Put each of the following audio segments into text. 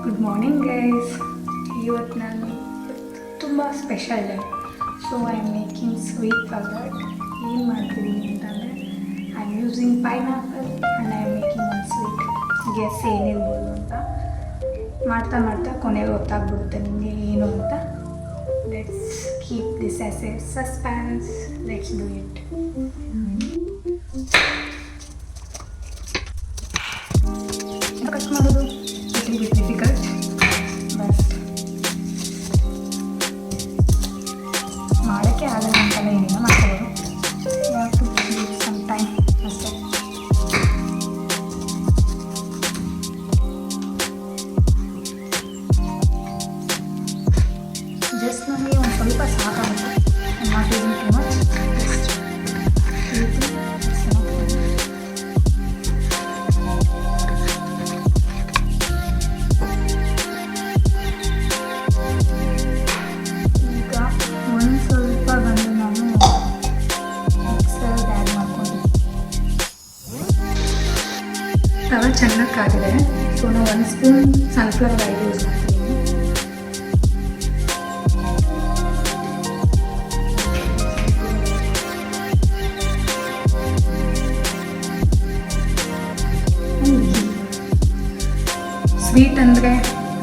Good morning guys. ಇವತ್ತು ನಾನು ತುಂಬ special day, so I am making sweet forward. ಏನು ಮಾಡ್ತಿದ್ದೀನಿ ಅಂತಂದರೆ I am using pineapple and I am making one sweet. Guess ಏನಿರ್ಬೋದು ಅಂತ ಮಾಡ್ತಾ ಮಾಡ್ತಾ ಕೊನೆಗೆ ಗೊತ್ತಾಗ್ಬಿಡುತ್ತೆ ನಿಮಗೆ ಏನು ಅಂತ. Let's keep this as a suspense. Let's do it. Cut ಮಾಡೋದು ಲಿಟಲ್ ಬಿಟ್ ಡಿಫಿಕಲ್ಟ್, ಬಟ್ ಮಾಡೋಕ್ಕೆ ಆಗಲ್ಲ ಅಂತಲ್ಲ, ಏನೇನೋ ಮಾಡ್ಕೋಬೋದು. You have to give some time ಅಷ್ಟೇ. ಜಸ್ಟ್ ನನಗೆ ಒಂದು ಸ್ವಲ್ಪ ಸಾಕಾಗುತ್ತೆ. Not using too much. ತವ ಚೆನ್ನಾಗಿ ಕಾಗಿದೆ, ಸೊ ನಾವು 1 ಸ್ಪೂನ್ ಸನ್ಫ್ಲವರ್ ಆಯಿಲ್ ಯೂಸ್ ಮಾಡ್ತೀವಿ. ಸ್ವೀಟ್ ಅಂದರೆ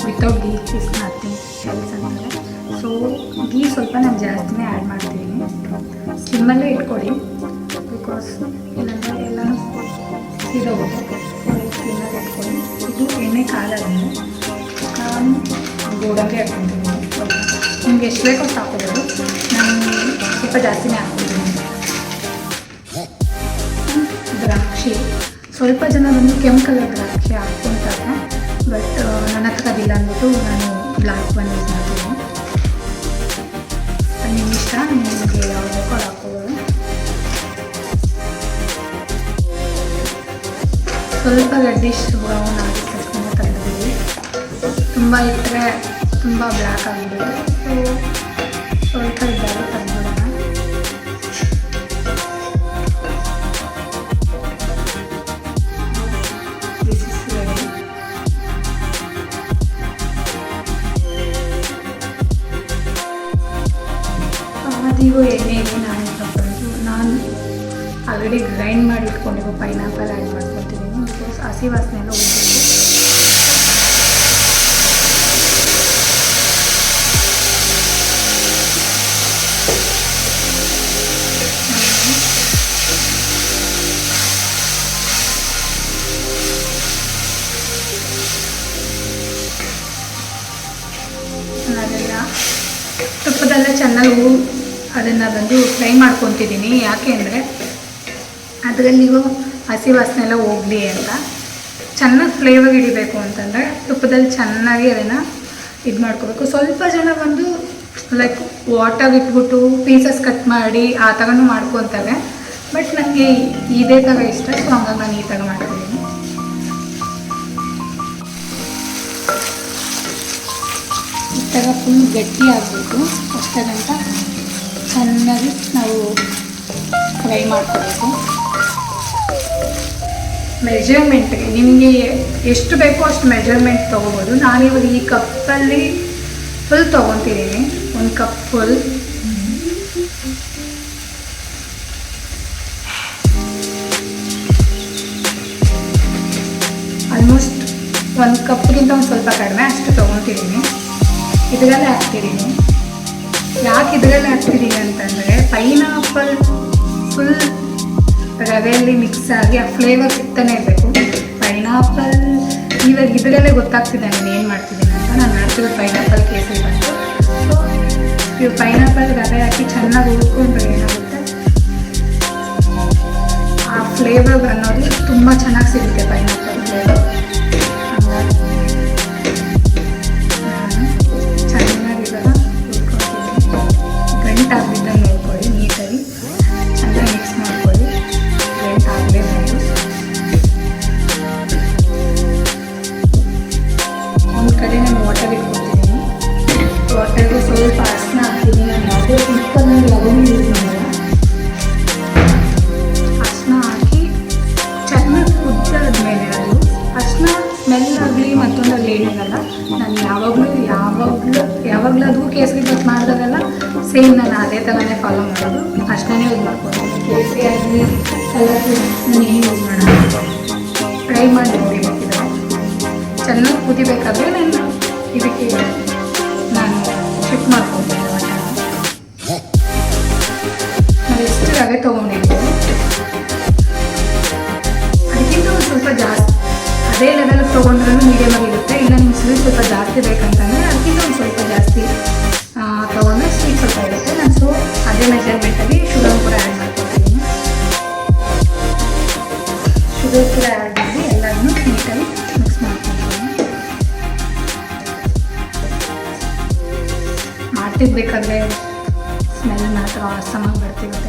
without ghee is nothing else ಅಂದರೆ, ಸೊ ಗೀ ಸ್ವಲ್ಪ ನಾನು ಜಾಸ್ತಿನೇ ಆ್ಯಡ್ ಮಾಡ್ತೀನಿ. ಸ್ಲಿಮ್ಮಲ್ಲೇ ಇಟ್ಕೊಳ್ಳಿ, ಬಿಕಾಸ್ ಇಲ್ಲಾಂದರೆ ಎಲ್ಲನೂ ಸೀದೋಗುತ್ತೆ. ಸ್ಲಿಮ್ಮಲ್ಲಿ ಇಟ್ಕೊಳ್ಳಿ. ಇದು ಎಣ್ಣೆ ಕಾಲಾಗಿದೆ, ನಾನು ಗೋಡಂಬಿ ಹಾಕ್ಕೊತೀನಿ. ಸ್ವಲ್ಪ ನಿಮ್ಗೆ ಎಷ್ಟು ಬೇಕೋ ಅಷ್ಟು ಹಾಕೋಬೋದು. ನಾನು ಸ್ವಲ್ಪ ಜಾಸ್ತಿನೇ ಹಾಕ್ಕೊತೀನಿ. ದ್ರಾಕ್ಷಿ, ಸ್ವಲ್ಪ ಜನ ಬಂದು ಕೆಂಪು ಕಲರ್ ದ್ರಾಕ್ಷಿ ಹಾಕ್ಕೊತಾರೆ, ಬಟ್ ನನ್ನ ಹತ್ರ ಅದಿಲ್ಲ ಅಂದ್ಬಿಟ್ಟು ನಾನು ಬ್ಲ್ಯಾಕ್ ಒನ್ ಯೂಸ್ ಮಾಡ್ತೀನಿ. ಅದು ನಿಮ್ಮ ಇಷ್ಟ, ನಿಮಗೆ ಯಾವ್ದು ಬೇಕೋ ಅದು ಹಾಕ್ಕೋಬೋದು. ಸ್ವಲ್ಪ ರೆಡ್ಡಿಶ್ ಬ್ರೌನ್ ಆಗಿ ತಕ್ಷಣ ತೆಗೆದಿದ್ದೀವಿ. ತುಂಬ ಇಟ್ಟರೆ ತುಂಬ ಬ್ಲ್ಯಾಕ್ ಆಗಿಬಿಡುತ್ತೆ, ಸೊ ಸ್ವಲ್ಪ ಇದ್ದಾಗ ತೆಗೆದ್ಬಿಡೋಣ. This is ready. ಅದಿಗೂ ಎಣ್ಣೆಗೆ ನಾನು ತಗೊಂಡು ನಾನು ಆಲ್ರೆಡಿ ಗ್ರೈಂಡ್ ಮಾಡಿ ಇಟ್ಕೊಂಡಿರೋ ಪೈನಾಪಲ್ ಆ್ಯಡ್ ಮಾಡ್ಕೊತಿದ್ದೀನಿ. ಬಿಕಾಸ್ ಹಸಿ ವಾಸನೆ ಎಲ್ಲ ಹೋಗ್ಬೇಕು. ಅದೆಲ್ಲ ತುಪ್ಪದಲ್ಲೇ ಚೆನ್ನಾಗಿ ಅದನ್ನು ಬಂದು ಫ್ರೈ ಮಾಡ್ಕೊತಿದ್ದೀನಿ. ಯಾಕೆ ಅಂದರೆ ಅದರಲ್ಲಿಗೂ ಹಸಿ ವಾಸನೆ ಎಲ್ಲ ಹೋಗಲಿ ಅಂತ. ಚೆನ್ನಾಗಿ ಫ್ಲೇವರ್ ಹಿಡಿಬೇಕು ಅಂತಂದರೆ ತುಪ್ಪದಲ್ಲಿ ಚೆನ್ನಾಗಿ ಅದನ್ನು ಇದು ಮಾಡ್ಕೋಬೇಕು. ಸ್ವಲ್ಪ ಜನ ಬಂದು ಲೈಕ್ ವಾಟರ್ ಇಟ್ಬಿಟ್ಟು ಪೀಸಸ್ ಕಟ್ ಮಾಡಿ ಆ ಥರನೂ ಮಾಡ್ಕೊತಾರೆ, ಬಟ್ ನನಗೆ ಇದೇ ಥರ ಇಷ್ಟ, ಸೊ ಹಂಗಾಗಿ ನಾನು ಈ ಥರ ಮಾಡ್ತಿದ್ದೀನಿ. ಈ ಥರ ಫುಲ್ ಗಟ್ಟಿ ಆಗಬೇಕು ಅಷ್ಟಗಂಟ ಚೆನ್ನಾಗಿ ನಾವು ಫ್ರೈ ಮಾಡ್ಕೋಬೇಕು. ಮೆಜರ್ಮೆಂಟ್ಗೆ ನಿಮಗೆ ಎಷ್ಟು ಬೇಕೋ ಅಷ್ಟು ಮೆಜರ್ಮೆಂಟ್ ತೊಗೋಬೋದು. ನಾನಿವಾಗ ಈ ಕಪ್ಪಲ್ಲಿ ಫುಲ್ ತೊಗೊತಿದ್ದೀನಿ, 1 ಕಪ್ ಫುಲ್. ಆಲ್ಮೋಸ್ಟ್ 1 ಕಪ್ಗಿಂತ ಒಂದು ಸ್ವಲ್ಪ ಕಡಿಮೆ ಅಷ್ಟು ತೊಗೊತಿದ್ದೀನಿ. ಇದರಲ್ಲೇ ಹಾಕ್ತಿದ್ದೀನಿ. ಯಾಕೆ ಇದರಲ್ಲೇ ಹಾಕ್ತಿದ್ದೀನಿ ಅಂತಂದರೆ ಪೈನಾಪಲ್ ಫುಲ್ ರವೆಯಲ್ಲಿ ಮಿಕ್ಸ್ ಆಗಿ ಆ ಫ್ಲೇವರ್ ಸಿಗ್ತಾನೆ ಇರಬೇಕು. ಪೈನಾಪಲ್ ಇವಾಗ ಇದರಲ್ಲೇ ಗೊತ್ತಾಗ್ತಿದೆ ನಾನು ಏನು ಮಾಡ್ತಿದ್ದೀನಿ ಅಂತ. ನಾನು ಮಾಡ್ತಿರೋದು ಪೈನಾಪಲ್ ಕೇಸರಿ ಬಂತು. ಸೊ ಇವು ಪೈನಾಪಲ್ ರವೆ ಹಾಕಿ ಚೆನ್ನಾಗಿ ಹುರ್ಕೊಂಡ್ರೆ ಏನಾಗುತ್ತೆ, ಆ ಫ್ಲೇವರ್ ಅನ್ನೋದು ತುಂಬ ಚೆನ್ನಾಗಿ ಸಿಗುತ್ತೆ ಪೈನಾಪಲ್ ಫ್ಲೇವರ್. ನಾನು ಚೆನ್ನಾಗಿ ಇವಾಗ ಹುರ್ಕೊಳ್ತಿದ್ದೀನಿ. ಗಂಟಾಗ್ಬಿದ್ದಂಗೆ ನೋಡ್ಕೊಳ್ಳಿ, ನೀಟಾಗಿ ಚೆನ್ನಾಗಿ ಮಿಕ್ಸ್ ಮಾಡ್ಕೊಳ್ಳಿ. ಆಗಲೇಬೇಕು. ಒಂದು ಕಡೆ ನಾನು ವಾಟರ್ ಇಟ್ಕೊತಿದ್ದೀನಿ. ವಾಟರ್ಗೆ ಸ್ವಲ್ಪ ಅರಿಶಿನ ಹಾಕ್ತೀನಿ. ನಾನು ಯಾವುದೇ ಸಿಂಪಲ್ ಲವಂಗ ಯೂಸ್ ಮಾಡಲ್ಲ. ಅರಿಶಿನ ಹಾಕಿ ಚೆನ್ನಾಗಿ ಕುದ್ದಾದ್ಮೇಲೆ ಅದು ಅರಿಶಿನ ಸ್ಮೆಲ್ ಆಗಲಿ ಮತ್ತೊಂದಾಗಲಿ ಏನಿರಲ್ಲ. ನಾನು ಯಾವಾಗಲೂ ಅದು ಕೇಸರಿ ಬಾತ್ ಮಾಡಿದಾಗೆಲ್ಲ ಸೇಮ್ ನಾನು ಅದೇ ಥರನೇ ಫಾಲೋ ಮಾಡೋದು, ಅಷ್ಟೇ ಯೂಸ್ ಮಾಡ್ಕೊತೀನಿ. ಕೇಸರಿ ಆಗಲಿ ಕಲರ್ ನಾನು ಏನು ಯೂಸ್ ಮಾಡೋದು. ಟ್ರೈ ಮಾಡಿ ನೋಡಿ ಬೇಕಿದ್ರೆ. ಚೆನ್ನಾಗಿ ಕುದಿಬೇಕಾದ್ರೆ ನಾನು ಇದಕ್ಕೆ ನಾನು ಶಿಫ್ಟ್ ಮಾಡ್ಕೊತೀನಿ. ನಾವು ಎಷ್ಟು ರವೆ ತೊಗೊಂಡಿದ್ದೀವಿ ಅದಕ್ಕಿಂತ ಒಂದು ಸ್ವಲ್ಪ ಜಾಸ್ತಿ, ಅದೇ ಲೆವೆಲ್ ತೊಗೊಂಡ್ರೂ ಮೀಡಿಯಮಾಗಿ ಇರುತ್ತೆ. ಇಲ್ಲ ನಿಮ್ಗೆ ಸ್ವೀಟ್ ಸ್ವಲ್ಪ ಜಾಸ್ತಿ ಬೇಕಂತಂದರೆ ಅದಕ್ಕಿಂತ ಒಂದು ಸ್ವಲ್ಪ ಜಾಸ್ತಿ ತೊಗೊಂಡ್ರೆ ಸ್ವೀಟ್ ಸ್ವಲ್ಪ ಇರುತ್ತೆ. ನಾನು ಅದೇ ಮೆಜರ್ಮೆಂಟಲ್ಲಿ ಶುಗರ್ ಕೂಡ ಆ್ಯಡ್ ಮಾಡ್ಕೊಳ್ತೀನಿ. ಶುಗರ್ ಕೂಡ ಆ್ಯಡ್ ಮಾಡಿ ಎಲ್ಲದನ್ನೂ ನೀಟಾಗಿ ಮಿಕ್ಸ್ ಮಾಡ್ಕೊಳ್ತೀನಿ. ಮಾಡ್ತಿರ್ಬೇಕಾದ್ರೆ ಸ್ಮೆಲ್ ಮಾತ್ರ ಆಸಮಾಗಿ ಬರ್ತಿರುತ್ತೆ.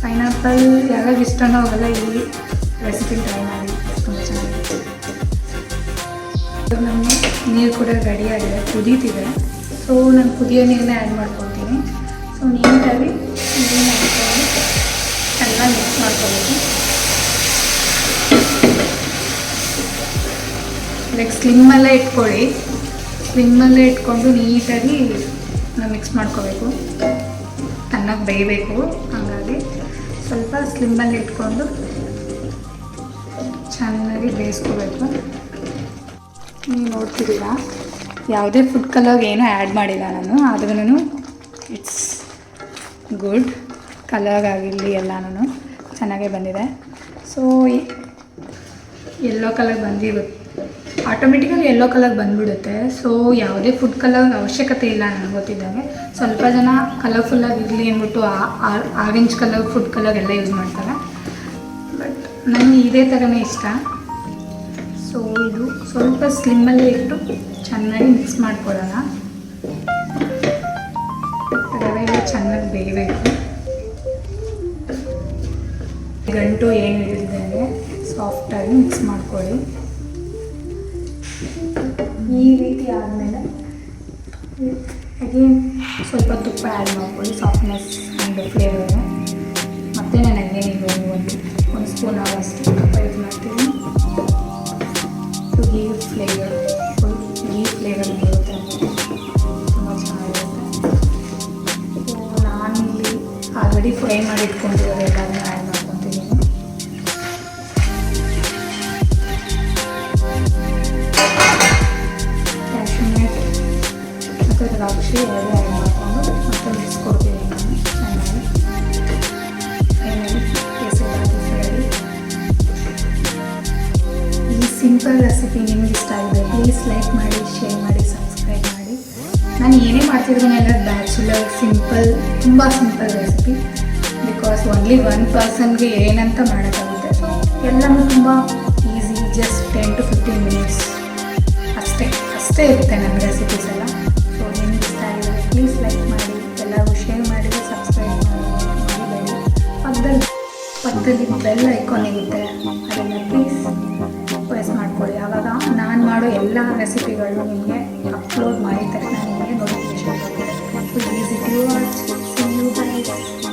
ಪೈನಾಪಲ್ ಯಾವಾಗ ಇಷ್ಟನೋ ಅವೆಲ್ಲ ಈ ರೆಸಿಪಿ ಟ್ರೈ ಮಾಡಿ, ತುಂಬ ಚೆನ್ನಾಗಿರುತ್ತೆ. ನಮ್ಮ ನೀರು ಕೂಡ ರೆಡಿಯಾಗಿದೆ, ಕುದೀತಿದೆ. ಸೊ ನಾನು ಕುದಿಯೋ ನೀರನ್ನೇ ಆ್ಯಡ್ ಮಾಡ್ಕೊತೀನಿ. ಸೊ ನೀಟಾಗಿ ನೀರನ್ನ ಹಾಕ್ಕೊಂಡು ಚೆನ್ನಾಗಿ ಮಿಕ್ಸ್ ಮಾಡ್ಕೊಬೇಕು. ಲೈಕ್ ಸ್ಲಿಮ್ಮಲ್ಲೇ ಇಟ್ಕೊಳ್ಳಿ. ಸ್ಲಿಮ್ಮಲ್ಲೇ ಇಟ್ಕೊಂಡು ನೀಟಾಗಿ ನಾವು ಮಿಕ್ಸ್ ಮಾಡ್ಕೋಬೇಕು. ಚೆನ್ನಾಗಿ ಬೇಯಬೇಕು, ಹಾಗಾಗಿ ಸ್ವಲ್ಪ ಸ್ಲಿಮ್ಮಲ್ಲಿ ಇಟ್ಕೊಂಡು ಚೆನ್ನಾಗಿ ಬೇಯಿಸ್ಕೋಬೇಕು. ನೀವು ನೋಡ್ತಿದ್ದೀರಾ, ಯಾವುದೇ ಫುಡ್ ಕಲರ್ ಏನೂ ಆ್ಯಡ್ ಮಾಡಿಲ್ಲ ನಾನು, ಆದ್ರೂ ಇಟ್ಸ್ ಗುಡ್. ಕಲರ್ ಆಗಿರಲಿ ಎಲ್ಲನೂ ಚೆನ್ನಾಗೇ ಬಂದಿದೆ. ಸೊ ಯೆಲ್ಲೋ ಕಲರ್ ಬಂದಿರುತ್ತೆ, ಆಟೋಮೆಟಿಕಲಿ ಯೆಲ್ಲೋ ಕಲರ್ ಬಂದುಬಿಡುತ್ತೆ. ಸೊ ಯಾವುದೇ ಫುಡ್ ಕಲರ್ ಅವಶ್ಯಕತೆ ಇಲ್ಲ ನನಗೆ ಗೊತ್ತಿದ್ದಂಗೆ. ಸ್ವಲ್ಪ ಜನ ಕಲರ್ಫುಲ್ಲಾಗಿರಲಿ ಅಂದ್ಬಿಟ್ಟು ಆರೆಂಜ್ ಕಲರ್ ಫುಡ್ ಕಲರ್ ಎಲ್ಲ ಯೂಸ್ ಮಾಡ್ತಾರೆ, ಬಟ್ ನನಗೆ ಇದೇ ಥರನೇ ಇಷ್ಟ. ಸೊ ಇದು ಸ್ವಲ್ಪ ಸ್ಲಿಮ್ಮಲ್ಲೇ ಇಟ್ಟು ಚೆನ್ನಾಗಿ ಮಿಕ್ಸ್ ಮಾಡ್ಕೊಳ್ಳೋಣ. ರವೆ ಎಲ್ಲ ಚೆನ್ನಾಗಿ ಬೇಯಬೇಕು. ಗಂಟು ಏನು ಹಿಡಿದಿದೆ ಸಾಫ್ಟಾಗಿ ಮಿಕ್ಸ್ ಮಾಡ್ಕೊಳ್ಳಿ. ಈ ರೀತಿ ಆದಮೇಲೆ ಅಗೇನ್ ಸ್ವಲ್ಪ ತುಪ್ಪ ಆ್ಯಡ್ ಮಾಡ್ಕೊಳ್ಳಿ, ಸಾಫ್ಟ್ನೆಸ್ ಆ್ಯಂಡ್ ಫ್ಲೇವರ್ಗೆ. ಮತ್ತು ನಾನು ಅಗೇನ್ ಒಂದು ಸ್ಪೂನ್ ಆಗೋಷ್ಟು ತುಪ್ಪ ಯೂಸ್ ಮಾಡ್ತೀನಿ to give flavour. Ghee flavour ಬರುತ್ತೆ, ತುಂಬ ಚೆನ್ನಾಗಿರುತ್ತೆ. ಸೊ ನಾನಿಲ್ಲಿ ಆಲ್ರೆಡಿ ಫ್ರೈ ಮಾಡಿ ಇಟ್ಕೊಂಡಿರೋದು ಎಲ್ಲದನ್ನ ಆ್ಯಡ್ ಮಾಡ್ಕೊತಿದ್ದೀನಿ. ದ್ರಾಕ್ಷಿ ಎರಡು ಆ್ಯಡ್ ಮಾಡಿಕೊಂಡು ಮತ್ತೆ ಮಿಕ್ಸ್ ಕೊಡ್ತೀನಿ ನಾನು ಚೆನ್ನಾಗಿ. ಈ ಸಿಂಪಲ್ ರೆಸಿಪಿ ನಿಮ್ಗೆ ಇಷ್ಟ ಆಗಿದೆ, ಪ್ಲೀಸ್ ಲೈಕ್ ಮಾಡಿ, ಶೇರ್ ಮಾಡಿ, ಸಬ್ಸ್ಕ್ರೈಬ್ ಮಾಡಿ. ನಾನು ಏನೇ ಮಾಡ್ತಿದ್ದೀನಿ ಎಲ್ಲ ಬ್ಯಾಚುಲರ್ ಸಿಂಪಲ್, ತುಂಬ simple recipe. Because only one ಪರ್ಸನ್ಗೆ ಏನಂತ ಮಾಡೋಕ್ಕಾಗುತ್ತೆ. ಸೊ ಎಲ್ಲನೂ ತುಂಬ ಈಸಿ, ಜಸ್ಟ್ 10 to 15 ಮಿನಿಟ್ಸ್ ಅಷ್ಟೇ ಇರುತ್ತೆ ನನ್ನ ರೆಸಿಪೀಸ್ ಎಲ್ಲ. ಸೊ ನಿಮ್ಗೆ ಇಷ್ಟ ಆಗಿದೆ ಪ್ಲೀಸ್ ಲೈಕ್ ಮಾಡಿ, ಎಲ್ಲರಿಗೂ ಶೇರ್ ಮಾಡಿ, ಸಬ್ಸ್ಕ್ರೈಬ್ ಮಾಡಿ. ಪಕ್ಕದಲ್ಲಿ ಬೆಲ್ ಐಕಾನ್ ಇರುತ್ತೆ, ಅದನ್ನು ಪ್ಲೀಸ್ ಪ್ರೆಸ್ ಮಾಡ್ಕೊಳ್ಳಿ. ಆವಾಗ ನಾನು ಮಾಡೋ ಎಲ್ಲ ರೆಸಿಪಿಗಳು ನಿಮಗೆ ಅಪ್ಲೋಡ್ ಮಾಡಿದ ತಕ್ಷಣ ನಿಮಗೆ ನೋಟಿಫಿಕೇಶನ್ ಬರುತ್ತೆ. So easy to watch. See you guys.